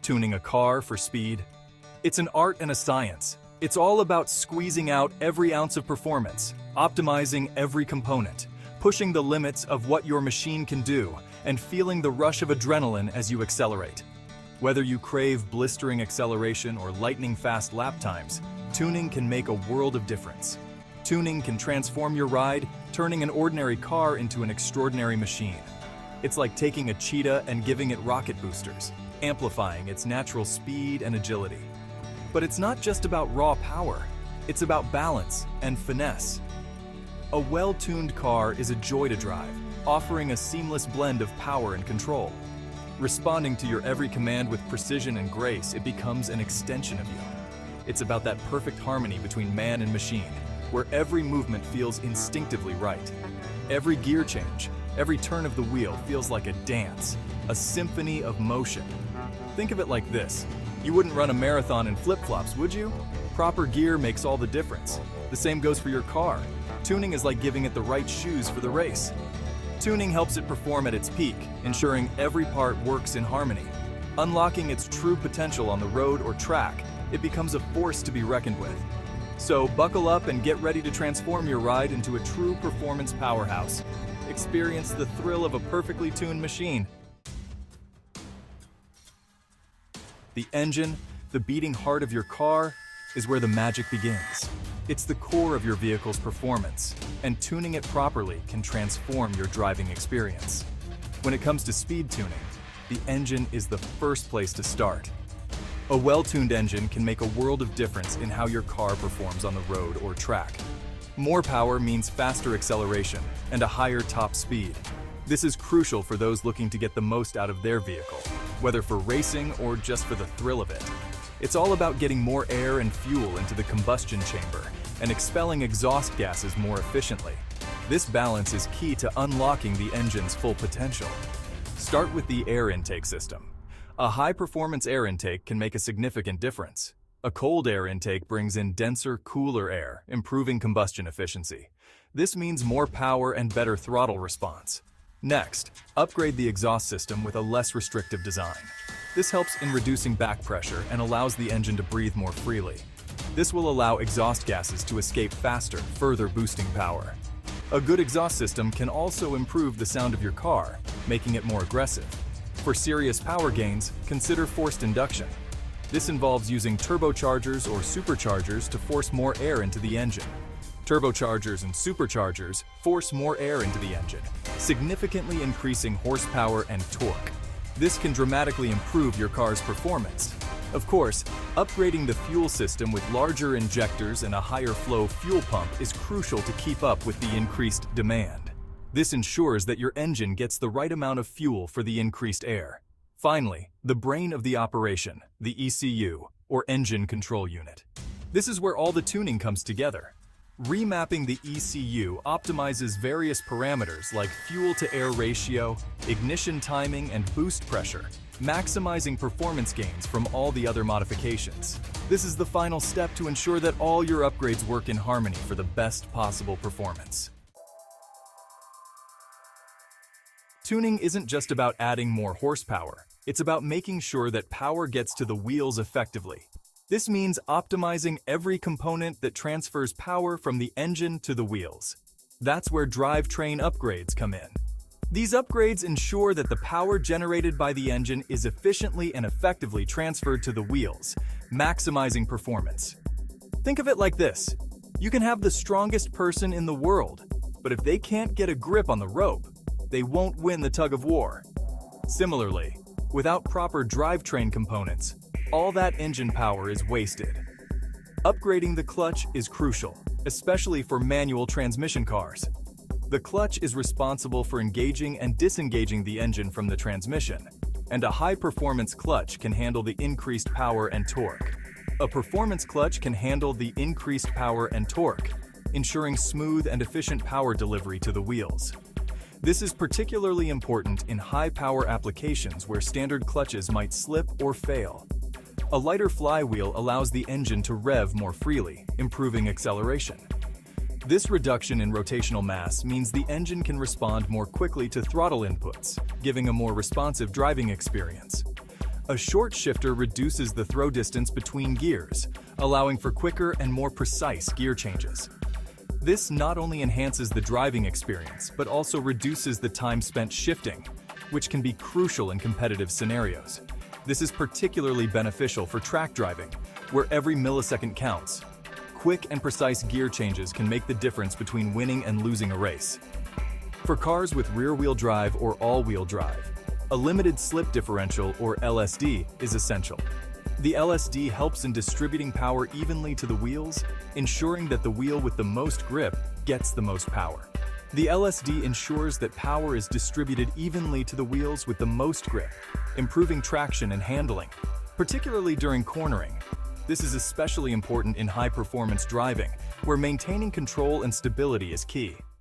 Tuning a car for speed? It's an art and a science. It's all about squeezing out every ounce of performance, optimizing every component, pushing the limits of what your machine can do, and feeling the rush of adrenaline as you accelerate. Whether you crave blistering acceleration or lightning-fast lap times, tuning can make a world of difference. Tuning can transform your ride, turning an ordinary car into an extraordinary machine. It's like taking a cheetah and giving it rocket boosters, amplifying its natural speed and agility. But it's not just about raw power, it's about balance and finesse. A well-tuned car is a joy to drive, offering a seamless blend of power and control. Responding to your every command with precision and grace, it becomes an extension of you. It's about that perfect harmony between man and machine, where every movement feels instinctively right. Every gear change, every turn of the wheel feels like a dance, a symphony of motion. Think of it like this. You wouldn't run a marathon in flip-flops, would you? Proper gear makes all the difference. The same goes for your car. Tuning is like giving it the right shoes for the race. Tuning helps it perform at its peak, ensuring every part works in harmony. Unlocking its true potential on the road or track, it becomes a force to be reckoned with. So buckle up and get ready to transform your ride into a true performance powerhouse. Experience the thrill of a perfectly tuned machine. The engine, the beating heart of your car, is where the magic begins. It's the core of your vehicle's performance, and tuning it properly can transform your driving experience. When it comes to speed tuning, the engine is the first place to start. A well-tuned engine can make a world of difference in how your car performs on the road or track. More power means faster acceleration and a higher top speed. This is crucial for those looking to get the most out of their vehicle, whether for racing or just for the thrill of it. It's all about getting more air and fuel into the combustion chamber and expelling exhaust gases more efficiently. This balance is key to unlocking the engine's full potential. Start with the air intake system. A high-performance air intake can make a significant difference. A cold air intake brings in denser, cooler air, improving combustion efficiency. This means more power and better throttle response. Next, upgrade the exhaust system with a less restrictive design. This helps in reducing back pressure and allows the engine to breathe more freely. This will allow exhaust gases to escape faster, further boosting power. A good exhaust system can also improve the sound of your car, making it more aggressive. For serious power gains, consider forced induction. This involves using turbochargers or superchargers to force more air into the engine. Turbochargers and superchargers force more air into the engine, significantly increasing horsepower and torque. This can dramatically improve your car's performance. Of course, upgrading the fuel system with larger injectors and a higher flow fuel pump is crucial to keep up with the increased demand. This ensures that your engine gets the right amount of fuel for the increased air. Finally, the brain of the operation, the ECU, or engine control unit. This is where all the tuning comes together. Remapping the ECU optimizes various parameters like fuel-to-air ratio, ignition timing, and boost pressure, maximizing performance gains from all the other modifications. This is the final step to ensure that all your upgrades work in harmony for the best possible performance. Tuning isn't just about adding more horsepower. It's about making sure that power gets to the wheels effectively. This means optimizing every component that transfers power from the engine to the wheels. That's where drivetrain upgrades come in. These upgrades ensure that the power generated by the engine is efficiently and effectively transferred to the wheels, maximizing performance. Think of it like this. You can have the strongest person in the world, but if they can't get a grip on the rope, they won't win the tug of war. Similarly, without proper drivetrain components, all that engine power is wasted. Upgrading the clutch is crucial, especially for manual transmission cars. The clutch is responsible for engaging and disengaging the engine from the transmission, and a high-performance clutch can handle the increased power and torque. A performance clutch can handle the increased power and torque, ensuring smooth and efficient power delivery to the wheels. This is particularly important in high-power applications where standard clutches might slip or fail. A lighter flywheel allows the engine to rev more freely, improving acceleration. This reduction in rotational mass means the engine can respond more quickly to throttle inputs, giving a more responsive driving experience. A short shifter reduces the throw distance between gears, allowing for quicker and more precise gear changes. This not only enhances the driving experience, but also reduces the time spent shifting, which can be crucial in competitive scenarios. This is particularly beneficial for track driving, where every millisecond counts. Quick and precise gear changes can make the difference between winning and losing a race. For cars with rear-wheel drive or all-wheel drive, a limited slip differential, or LSD, is essential. The LSD helps in distributing power evenly to the wheels, ensuring that the wheel with the most grip gets the most power. The LSD ensures that power is distributed evenly to the wheels with the most grip, improving traction and handling, particularly during cornering. This is especially important in high-performance driving, where maintaining control and stability is key.